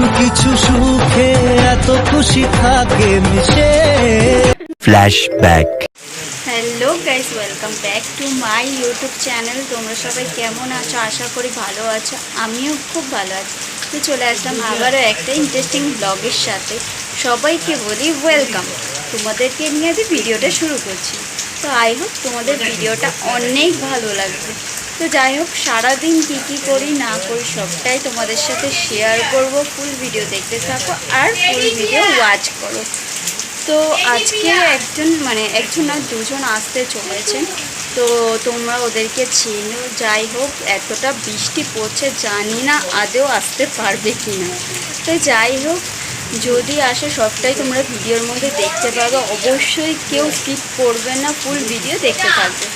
কিছু কিছু সুখে এত খুশি থাকে মিশে। Flashback. Hello guys, welcome back to my YouTube channel. তোমরা সবাই কেমন আছো? আশা করি ভালো আছো, আমিও খুব ভালো আছি। তো চলে আসলাম আবারও একটা ইন্টারেস্টিং ব্লগের সাথে। সবাইকে বলি ওয়েলকাম। তোমাদেরকে নিয়ে আজ ভিডিওটা শুরু করছি। তো আই হোপ তোমাদের ভিডিওটা অনেক ভালো লাগবে। তো যাই হোক, সারাদিন কী কী করি না করি সবটাই তোমাদের সাথে শেয়ার করব। ফুল ভিডিও দেখতে থাকো আর ফুল ভিডিও ওয়াচ করো। তো আজকে একজন না দুজন আসতে চলেছেন, তো তোমরা ওদেরকে চেনো। যাই হোক, এতটা বৃষ্টি পড়ছে, জানি না আদৌ আসতে পারবে কি না। তো যাই হোক, যদি আসে সবটাই তোমরা ভিডিওর মধ্যে দেখতে পাবে। অবশ্যই কেউ স্কিপ করবে না, ফুল ভিডিও দেখতে থাকবে।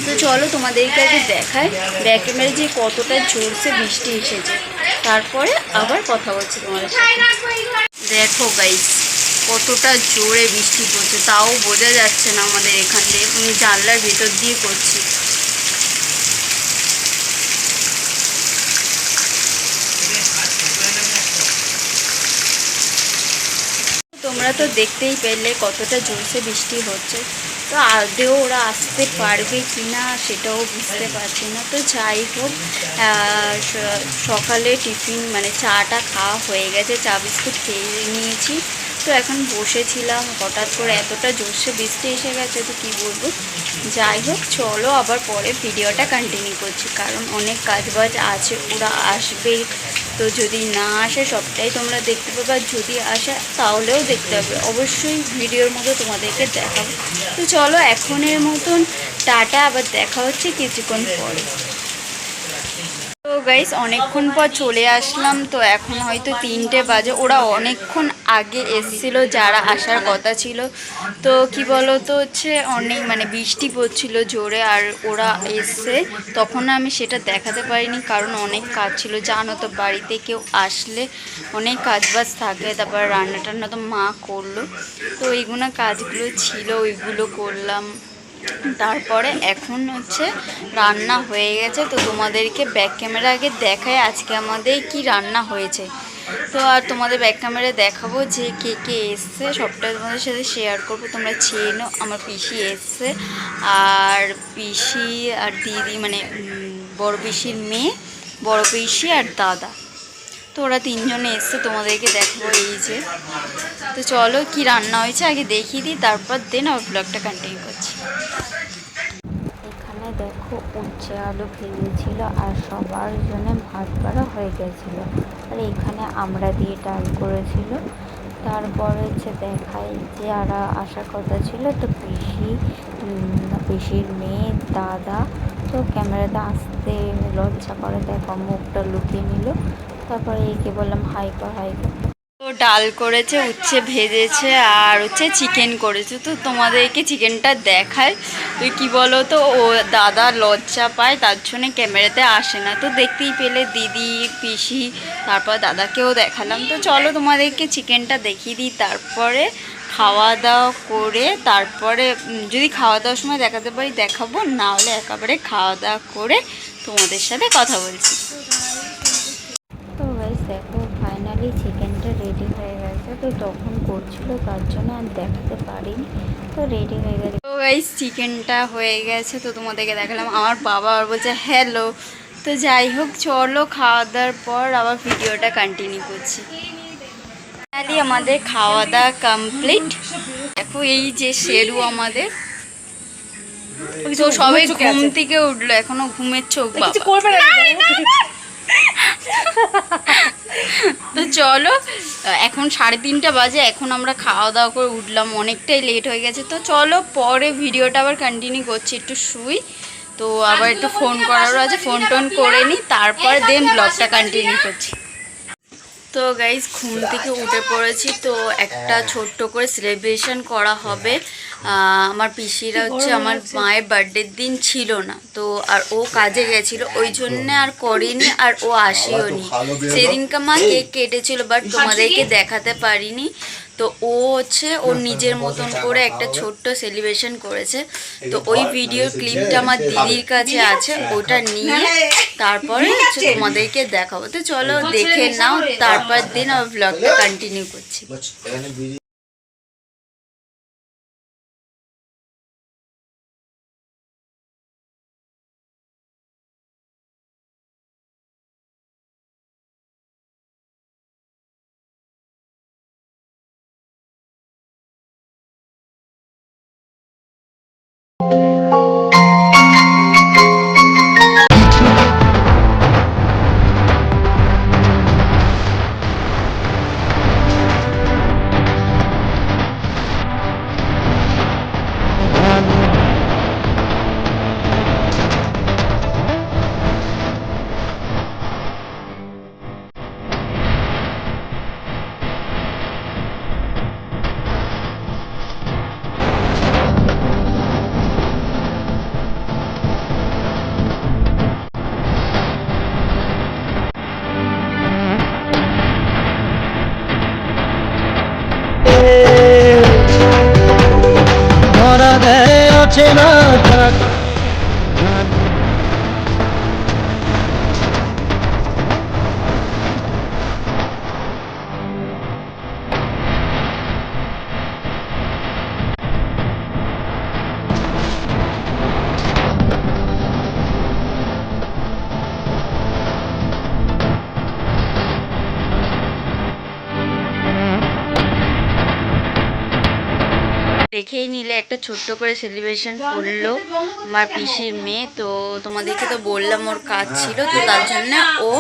তো চলো তোমাদেরকে আগে দেখায় ব্যাক ক্যামেরায় যে কতটা জোরসে বৃষ্টি এসেছে, তারপরে আবার কথা বলছি তোমাদের সাথে। দেখো গাইস, কতটা জোরে বৃষ্টি পড়ছে, তাও বোঝা যাচ্ছে না আমাদের এখান থেকে। আমি জানলার ভেতর দিয়ে করছি। তোমরা তো দেখতেই পেলে কতটা জোরসে বৃষ্টি হচ্ছে। তো আদৌ ওরা আসতে পারবে কি না সেটাও বুঝতে পারছি না। তো যাই হোক, সকালে টিফিন চাটা খাওয়া হয়ে গেছে, চা বিস্কুট খেয়ে নিয়েছি। তো এখন বসেছিলাম, হঠাৎ করে এতটা জোরসে বৃষ্টি এসে গেছে, তো কী বলবো। যাই হোক, চলো আবার পরে ভিডিওটা কন্টিনিউ করছি, কারণ অনেক কাজবাজ আছে, ওরা আসবে। তো যদি না আসে সবটাই তোমরা দেখতে পাবে, আর যদি আসে তাহলেও দেখতে হবে। অবশ্যই ভিডিওর মতো তোমাদেরকে দেখাবো। তো চলো এখনের মতন টাটা, আবার দেখা হচ্ছে কিছুক্ষণ পরে। তো গাইস, অনেকক্ষণ পর চলে আসলাম। তো এখন হয়তো 3টে বাজে। ওরা অনেকক্ষণ আগে এসেছিল, যারা আসার কথা ছিল। তো কি বলো তো অনেক বৃষ্টি পড়ছিল জোরে, আর ওরা এসছে তখন আমি সেটা দেখাতে পারিনি, কারণ অনেক কাজ ছিল। জানো তো, বাড়িতে কেউ আসলে অনেক কাজবাজ থাকে। তারপর রান্না টান্না তো মা করলো, তো এইগুলো কাজগুলো ছিল, ওইগুলো করলাম। তারপরে এখন রান্না হয়ে গেছে। তো তোমাদেরকে ব্যাক ক্যামেরা আগে দেখায় আজকে আমাদের কি রান্না হয়েছে। তো আর তোমাদের ব্যাক ক্যামেরায় দেখাবো যে কে কে এসছে, সবটাই তোমাদের সাথে শেয়ার করবো। তোমরা চেনো, আমার পিসি এসছে, আর পিসি আর দিদি বড় পিসির মেয়ে, বড় পিসি আর দাদা। তো ওরা 3জনে এসছে, তোমাদেরকে দেখাবো। এই যে, তো চলো কি রান্না হয়েছে আগে দেখিয়ে দিই, তারপর দেন আবার ব্লগটা কন্টিনিউ করছি। এখানে দেখো, উচ্ছে আলু ভেজেছিল, আর সবার জন্য ভাত বাড়া হয়ে গেছিল। আর এখানে আমরা দিয়ে ডাল করেছিল। তারপরে দেখাই যে আর আসার কথা ছিল, তো পিসির মেয়ে, দাদা। তো ক্যামেরাতে আসতে লজ্জা করে, দেখো মুখটা লুকিয়ে নিল। তারপরে একে বললাম হাই কর, হাই কর। তো ডাল করেছে, উচ্ছে ভেজেছে, আর চিকেন করেছে। তো তোমাদেরকে চিকেনটা দেখায়। তো কি বলো তো, ও দাদা লজ্জা পায়, তার জন্য ক্যামেরাতে আসে না। তো দেখতেই পেলে দিদি, পিসি, তারপর দাদাকেও দেখালাম। তো চলো তোমাদেরকে চিকেনটা দেখিয়ে দিই, তারপরে খাওয়া দাওয়া করে, তারপরে যদি খাওয়া দাওয়ার সময় দেখাতে পারি দেখাবো, না হলে একেবারে খাওয়া দাওয়া করে তোমাদের সাথে কথা বলছি। তো গাইস দেখো, ফাইনালি চিকেনটা রেডি হয়ে গেছে। তো তখন করছিল, তার জন্য আর দেখাতে পারিনি। তো রেডি হয়ে গেছে। তো গাইস, চিকেনটা হয়ে গেছে, তো তোমাদেরকে দেখালাম। আমার বাবা আর বলছে হ্যালো। তো যাই হোক, চলো খাওয়া দাওয়ার পর আবার ভিডিওটা কন্টিনিউ করছি। ফাইনালি আমাদের খাওয়া দাওয়া কমপ্লিট। দেখো, এই যে শেরু আমাদের, তো সবাই ঘুম থেকে উঠলো, এখনো ঘুমের চোখ বাবা। তো চলো, এখন 3:30 বাজে, এখন আমরা খাওয়া দাওয়া করে উঠলাম, অনেকটাই লেট হয়ে গেছে। তো চলো পরে ভিডিওটা আবার কন্টিনিউ করছি, একটু শুই। তো আবার একটু ফোন করারও আছে, ফোন টোন করে নিই, তারপর দেন ব্লগটা কন্টিনিউ করছি। তো গাইজ, ঘুম থেকে উঠে পড়েছি। তো একটা ছোট্ট করে সেলিব্রেশন করা হবে। আমার পিসিরা আমার মায়ের বার্থডের দিন ছিল না, তো আর ও কাজে গেছিলো, ওই জন্যে আর করিনি, আর ও আসেও নি। সেদিনকে মা কেক কেটেছিল, বাট তোমাদেরকে দেখাতে পারিনি। তো তো ও হচ্ছে ওর নিজের মতন করে একটা ছোট্ট সেলিব্রেশন করেছে। তো ওই ভিডিওর ক্লিপটা আমার দিদির কাছে আছে, ওটা নিয়ে তারপরে হচ্ছে তোমাদেরকে দেখাবো। তো চলো দেখে নাও, তারপর দিন আমার ব্লগটা কন্টিনিউ করছি। ধরা দেয় অচেনা থাক দেখেই নিলে একটা ছোট্ট করে সেলিব্রেশন করলো আমার পিসির মেয়ে। তো তোমাদেরকে তো বললাম ওর কাজ ছিল, তো তার জন্য ও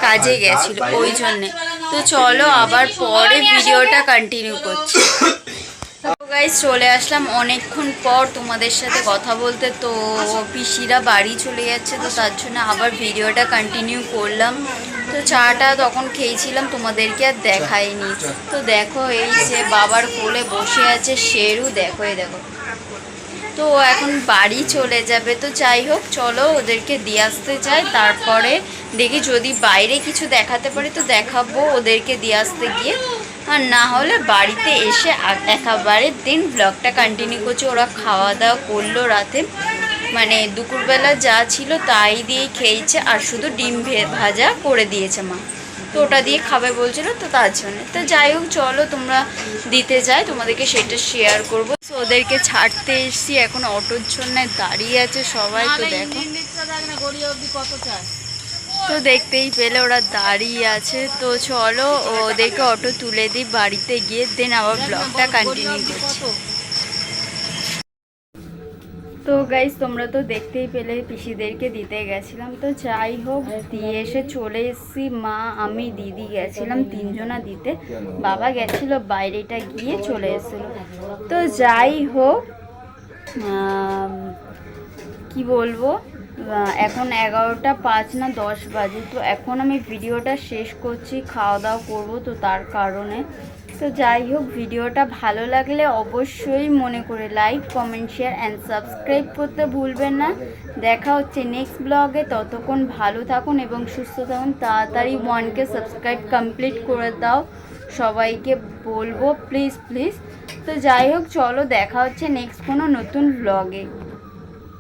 কাজে গেছিল ওই জন্যে। তো চলো আবার পরে ভিডিওটা কন্টিনিউ করছি। তো গাইস চলে আসলাম অনেকক্ষণ পর তোমাদের সাথে কথা বলতে। তো পিসিরা বাড়ি চলে যাচ্ছে, তো তার জন্য আবার ভিডিওটা কন্টিনিউ করলাম। তো চাটা তখন খেয়েছিলাম, তোমাদেরকে আর দেখাইনি। তো দেখো এই যে বাবার কোলে বসে আছে শেরু, দেখো এই দেখো। তো এখন বাড়ি চলে যাবে। তো যাই হোক চলো ওদেরকে দিয়ে আসতে চাই, তারপরে দেখি যদি বাইরে কিছু দেখাতে পারি তো দেখাবো ওদেরকে দিয়ে আসতে গিয়ে, আর না হলে বাড়িতে এসে একেবারে দিন ব্লগটা কন্টিনিউ করছি। ওরা খাওয়া দাওয়া করলো রাতে, মানে দুপুরবেলা যা ছিল তাই দিয়ে খেয়েছে, আর শুধু ডিম ভাজা করে দিয়েছে মা, তো ওটা দিয়ে খাবে বলছিল, তো তার জন্য। তো যাই হোক চলো তোমরা দিতে যাই, তোমাদেরকে সেটা শেয়ার করবো। তো ওদেরকে ছাড়তে এসছি, এখন অটোর জন্য দাঁড়িয়ে আছে সবাই। তো দেখো, তো দেখতেই পেলে ওরা দাঁড়িয়ে আছে। তো চলো ওদেরকে অটো তুলে দিই, বাড়িতে গিয়ে দেন আবার ব্লগটা কন্টিনিউ করছি। তো গাইস তোমরা তো দেখতেই পেলে পিসিদেরকে দিতে গেছিলাম। তো যাই হোক দিয়ে এসে চলে এসেছি, মা আমি দিদি গেছিলাম তিনজনা দিতে, বাবা গেছিল বাইরেটা গিয়ে চলে এসেছিল। তো যাই হোক কি বলবো, এখন 11টা 5 না 10 বাজে। তো এখন আমি ভিডিওটা শেষ করছি, খাওয়া দাওয়া করবো, তো তার কারণে। তো যাই হোক ভিডিওটা ভালো লাগলে অবশ্যই মনে করে like comment share and subscribe করতে ভুলবেন না। দেখা হচ্ছে নেক্সট ব্লগে, ততক্ষণ ভালো থাকুন এবং সুস্থ থাকুন। তাড়াতাড়ি 1K সাবস্ক্রাইব কমপ্লিট করে দাও, সবাইকে বলবো প্লিজ প্লিজ। তো যাই হোক চলো দেখা হচ্ছে নেক্সট কোনো নতুন ব্লগে।